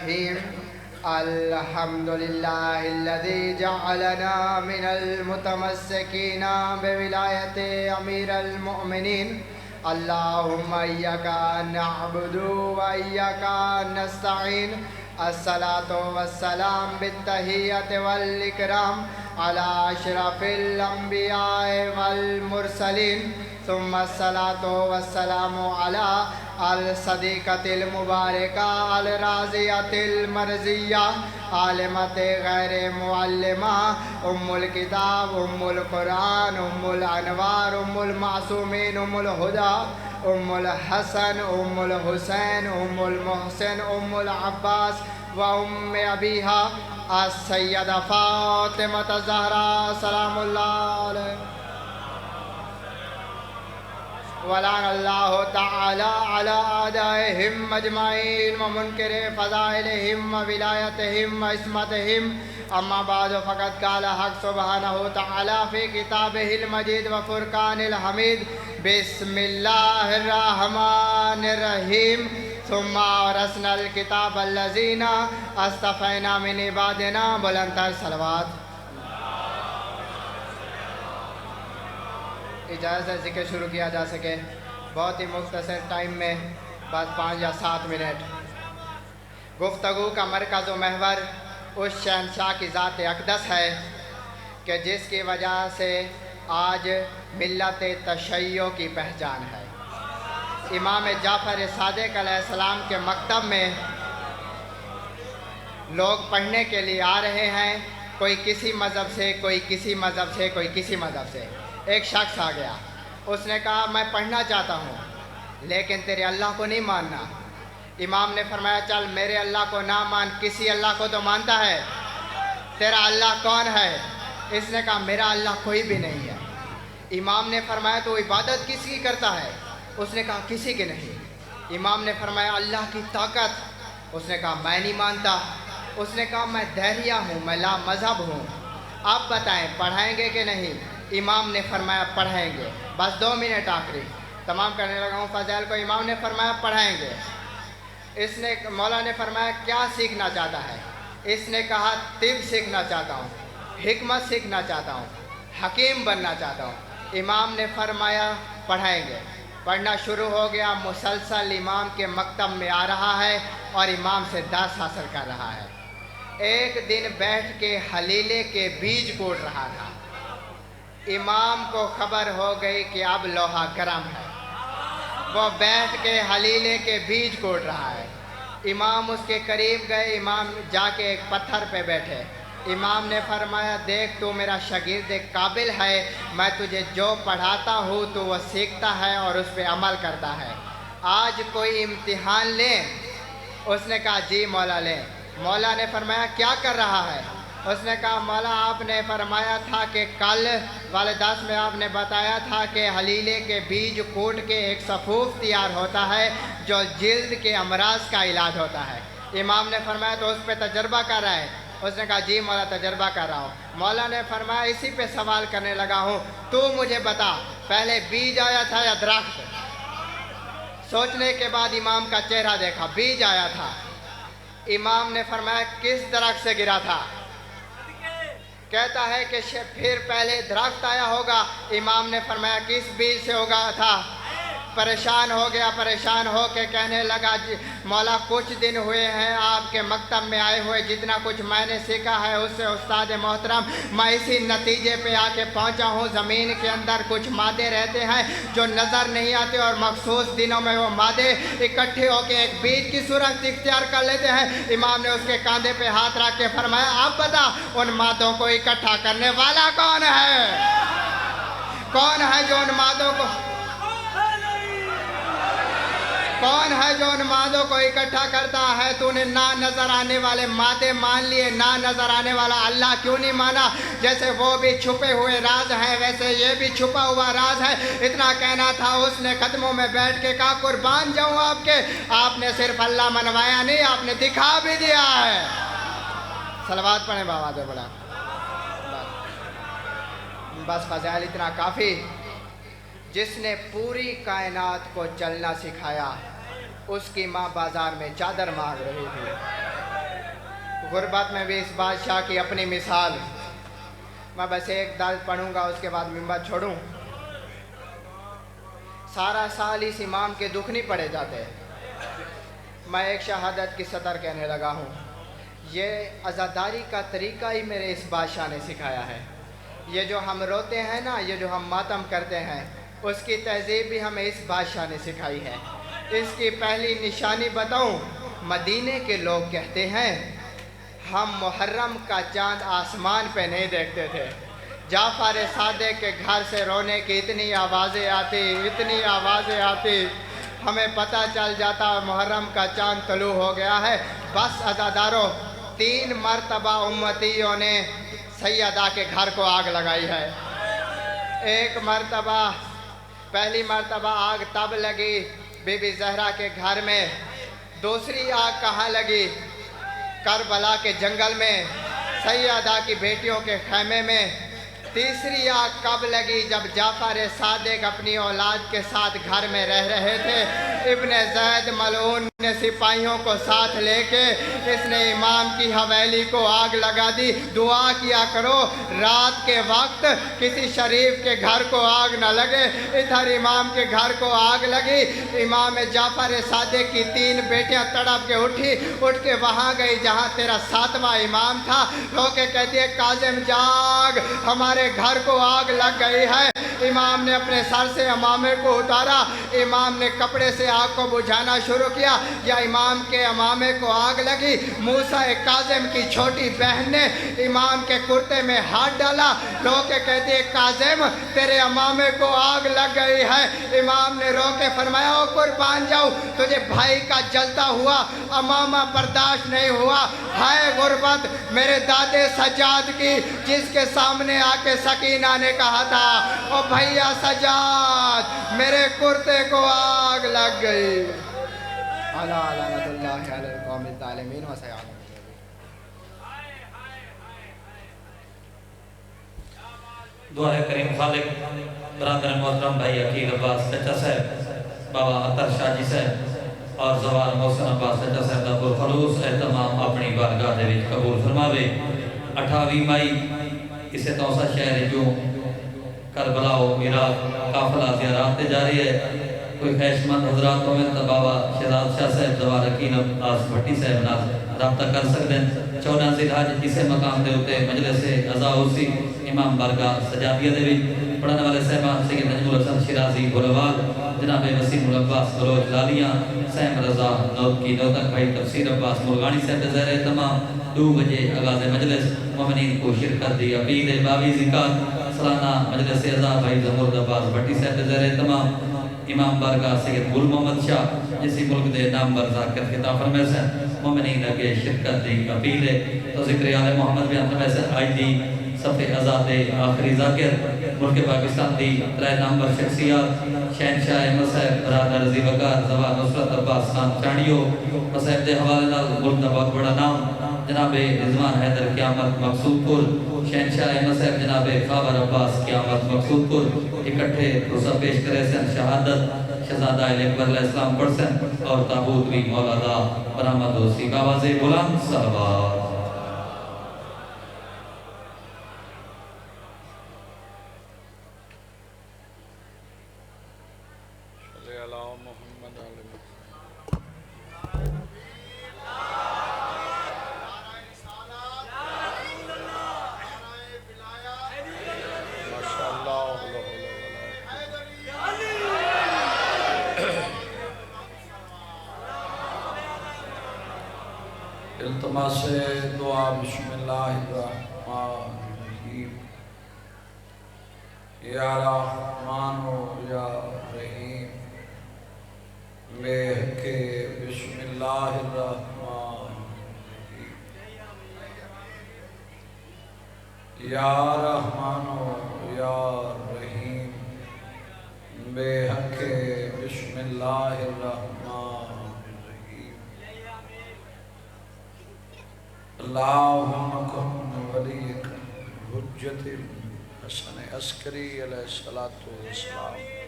الرحيم. الحمد لله الذي جعلنا من المتمسكين بولاية أمير المؤمنين. اللهم إياك نعبد وإياك نستعين. الصلاة والسلام بالتحية والإكرام على أشرف الأنبياء والمرسلين. ثم الصلاة والسلام على الصديقة المباركة الرازية المرزية عالمة غير معلمة أم الكتاب أم القرآن أم الأنوار أم المعصومين أم الهدى أم الحسن أم الحسين أم المحسن أم العباس وأم أبيها السيدة فاطمة الزهراء سلام الله عليها. ولعن الله تعالى على أعدائهم أجمعين ومنكر فضائلهم وولايتهم وعصمتهم. أما بعد فقد قال حق سبحانه وتعالى في كتابه المجيد وفرقان الحميد بسم الله الرحمن الرحيم. ثم أورثنا الكتاب الذين اصطفينا من عبادنا. بلندتر صلوات. اجازت ہے ذکر شروع کیا جا سکے. بہت ہی مختصر ٹائم میں بس 5 یا 7 منٹ. گفتگو کا مرکز و محور اس شہنشاہ کی ذات اقدس ہے کہ جس کی وجہ سے آج ملت تشیع کی پہچان ہے. امام جعفر صادق علیہ السلام کے مکتب میں لوگ پڑھنے کے لیے آ رہے ہیں. کوئی کسی مذہب سے, کوئی کسی مذہب سے, کوئی کسی مذہب سے. ایک شخص آ گیا, اس نے کہا میں پڑھنا چاہتا ہوں لیکن تیرے اللہ کو نہیں ماننا. امام نے فرمایا چل میرے اللہ کو نہ مان, کسی اللہ کو تو مانتا ہے. تیرا اللہ کون ہے؟ اس نے کہا میرا اللہ کوئی بھی نہیں ہے. امام نے فرمایا تو عبادت کس کی کرتا ہے؟ اس نے کہا کسی کی نہیں. امام نے فرمایا اللہ کی طاقت. اس نے کہا میں نہیں مانتا. اس نے کہا میں دہریہ ہوں, میں لا مذہب ہوں. آپ بتائیں پڑھائیں گے کہ نہیں؟ امام نے فرمایا پڑھائیں گے. بس 2 منٹ آخری تمام کرنے لگا ہوں فضائل کو. امام نے فرمایا پڑھائیں گے. اس نے مولا نے فرمایا کیا سیکھنا چاہتا ہے؟ اس نے کہا طب سیکھنا چاہتا ہوں, حکمت سیکھنا چاہتا ہوں, حکیم بننا چاہتا ہوں. امام نے فرمایا پڑھائیں گے. پڑھنا شروع ہو گیا. مسلسل امام کے مکتب میں آ رہا ہے اور امام سے درس حاصل کر رہا ہے. ایک دن بیٹھ کے حلیلے کے بیج کوڑ رہا تھا. امام کو خبر ہو گئی کہ اب لوہا گرم ہے. وہ بیٹھ کے حلیلے کے بیج کوڑ رہا ہے. امام اس کے قریب گئے. امام جا کے ایک پتھر پہ بیٹھے. امام نے فرمایا دیکھ تو میرا شاگرد قابل ہے, میں تجھے جو پڑھاتا ہوں تو وہ سیکھتا ہے اور اس پہ عمل کرتا ہے. آج کوئی امتحان لیں؟ اس نے کہا جی مولا لیں. مولا نے فرمایا کیا کر رہا ہے؟ اس نے کہا مولا آپ نے فرمایا تھا کہ کل والے درس میں آپ نے بتایا تھا کہ حلیلے کے بیج کوٹ کے ایک صفوف تیار ہوتا ہے جو جلد کے امراض کا علاج ہوتا ہے. امام نے فرمایا تو اس پہ تجربہ کر رہا ہے؟ اس نے کہا جی مولا تجربہ کر رہا ہوں. مولا نے فرمایا اسی پہ سوال کرنے لگا ہوں, تو مجھے بتا پہلے بیج آیا تھا یا درخت؟ سوچنے کے بعد امام کا چہرہ دیکھا, بیج آیا تھا. امام نے فرمایا کس درخت سے گرا تھا؟ کہتا ہے کہ پھر پہلے درخت آیا ہوگا. امام نے فرمایا کس بیج سے ہوگا تھا؟ پریشان ہو گیا. پریشان ہو کے کہنے لگا مولا کچھ دن ہوئے ہیں آپ کے مکتب میں آئے ہوئے, جتنا کچھ میں نے سیکھا ہے اس سے استاد محترم میں اسی نتیجے پہ آ کے پہنچا ہوں. زمین کے اندر کچھ مادے رہتے ہیں جو نظر نہیں آتے اور مخصوص دنوں میں وہ مادے اکٹھے ہو کے ایک بیج کی صورت اختیار کر لیتے ہیں. امام نے اس کے کاندھے پہ ہاتھ رکھ کے فرمایا اب بتا ان مادوں کو اکٹھا کرنے والا کون ہے؟ کون ہے جو ان مادوں کو کون ہے جو ان مادوں کو اکٹھا کرتا ہے؟ تو نے نہ نظر آنے والے مادے مان لیے, نہ نظر آنے والا اللہ کیوں نہیں مانا؟ جیسے وہ بھی چھپے ہوئے راز ہیں ویسے یہ بھی چھپا ہوا راز ہے. اتنا کہنا تھا. اس نے قدموں میں بیٹھ کے کہا قربان جاؤں آپ کے, آپ نے صرف اللہ منوایا نہیں, آپ نے دکھا بھی دیا ہے. صلوات پڑھیں بابا دے بڑا. بس فضائل اتنا کافی. جس نے پوری کائنات کو چلنا سکھایا اس کی ماں بازار میں چادر مانگ رہی تھی. غربت میں بھی اس بادشاہ کی اپنی مثال. میں بس ایک درد پڑھوں گا، اس کے بعد منبر چھوڑوں. سارا سال اس امام کے دکھ نہیں پڑے جاتے. میں ایک شہادت کی سطر کہنے لگا ہوں. یہ عزاداری کا طریقہ ہی میرے اس بادشاہ نے سکھایا ہے. یہ جو ہم روتے ہیں نا، یہ جو ہم ماتم کرتے ہیں، اس کی تہذیب بھی ہمیں اس بادشاہ نے سکھائی ہے. اس کی پہلی نشانی بتاؤں، مدینے کے لوگ کہتے ہیں ہم محرم کا چاند آسمان پہ نہیں دیکھتے تھے. جعفر صادق کے گھر سے رونے کی اتنی آوازیں آتی، ہمیں پتہ چل جاتا محرم کا چاند طلوع ہو گیا ہے. بس عزاداروں، 3 مرتبہ امتیوں نے سیدہ کے گھر کو آگ لگائی ہے. ایک مرتبہ، پہلی مرتبہ آگ تب لگی بی بی زہرا کے گھر میں. دوسری آگ کہاں لگی؟ کربلا کے جنگل میں، سیدہ کی بیٹیوں کے خیمے میں. تیسری آگ کب لگی؟ جب جعفر صادق اپنی اولاد کے ساتھ گھر میں رہ رہے تھے. ابن زید ملعون نے سپاہیوں کو ساتھ لے کے اس نے امام کی حویلی کو آگ لگا دی. دعا کیا کرو رات کے وقت کسی شریف کے گھر کو آگ نہ لگے. ادھر امام کے گھر کو آگ لگی. امام جعفر صادق کی 3 بیٹیاں تڑپ کے اٹھ کے وہاں گئی جہاں تیرا 7واں امام تھا. رو کے کہتی ہے کاظم جاگ، ہمارے گھر کو آگ لگ گئی ہے. امام نے اپنے سر سے امامے کو اتارا. امام نے کپڑے سے آگ کو بجھانا شروع کیا. یا امام کے امامے کو آگ لگی. موسیٰ کاظم کی چھوٹی بہن نے امام کے کرتے میں ہاتھ ڈالا. رو کے کہتی ہے کاظم تیرے امامے کو آگ لگ گئی ہے. امام نے رو کے فرمایا او قربان جاؤ، تجھے بھائی کا جلتا ہوا امامہ برداشت نہیں ہوا. ہائے غربت میرے دادے سجاد کی، جس کے سامنے آ کے سکینہ نے کہا تھا او بھیا سجاد میرے کرتے کو آگ لگ گئی. اعلیٰ لعنت اللہ علی القوم الظالمین و سیعلمون. دعا کریم خالق برادر محترم بھائی عقیل عباس چچا صاحب، بابا عطر شاہ جی صاحب اور زوار محسن عباس چچا صاحب دا پرخلوص اہتمام اپنی بارگاہ دے وچ قبول فرماوے. 28 مئی اسے توسا شہر جو کربلا و عراق قافلہ زیارات تے جاری ہے. کوئی خیش مند حضرات میں تو بابا شہزاد شاہ صاحب زوار عقیل عباس بھٹی صاحب نال رابطہ کر سکتے ہیں. 14 ذی الحج کسے مقام دے ہوتے مجلس عزا ہوسی امام بارگاہ سجادیہ دے وچ پڑھنے والے صاحبان سید نجم الحسن شیرازی بولوال، جناب وسیم العباس بلوچ لالیاں، سیم رضا نوکی نوتک بھائی تفسیر عباس مرغانی صاحب زہر اہتمام. 2 بجے آغاز مجلس، مومنین کو شرکت دی اپیل. 22 ذکر سالانہ مجلس عزا بھائی ظہور عباس بھٹی صاحب زہر اہتمام. امام بارگاہ سید گل محمد شاہ جسی ملک دے نام برزا کر خطاب فرمائے سے مومنین اگے شرکت دی اپیل ہے. تو ذکر آل محمد بیان فرمائے سے آج دی صفحے آزاد آخری ذاکر ملک پاکستان دی 3 نمبر شخصیات شہنشاہ احمد صاحب برادر رضی وقار زوار نصرت عباس خان چانڈیو مصاحب دے حوالے نال ملک دا بہت بڑا نام جناب رضوان حیدر قیامت مقصود پور، شہنشاہ احمد صاحب جناب خاور عباس قیامت مقصود پور اکٹھے روزہ پیش کرے سن. شہادت شہزادہ اکبر علیہ السلام پڑھ سن اور تابوت بھی مولا دا برآمد ہو سی. آواز بلند صلوات. التماس دعا بسم اللہ الرحمن الرحیم. یا رحمان و یا رحیم بے حق بسم اللہ الرحمن الرحیم. یا رحمان و یا رحیم بے حق بسم اللہ الرحمن الرحیم. اللہم کن ولیک حجت حسن عسکری علیہ الصلوۃ والسلام.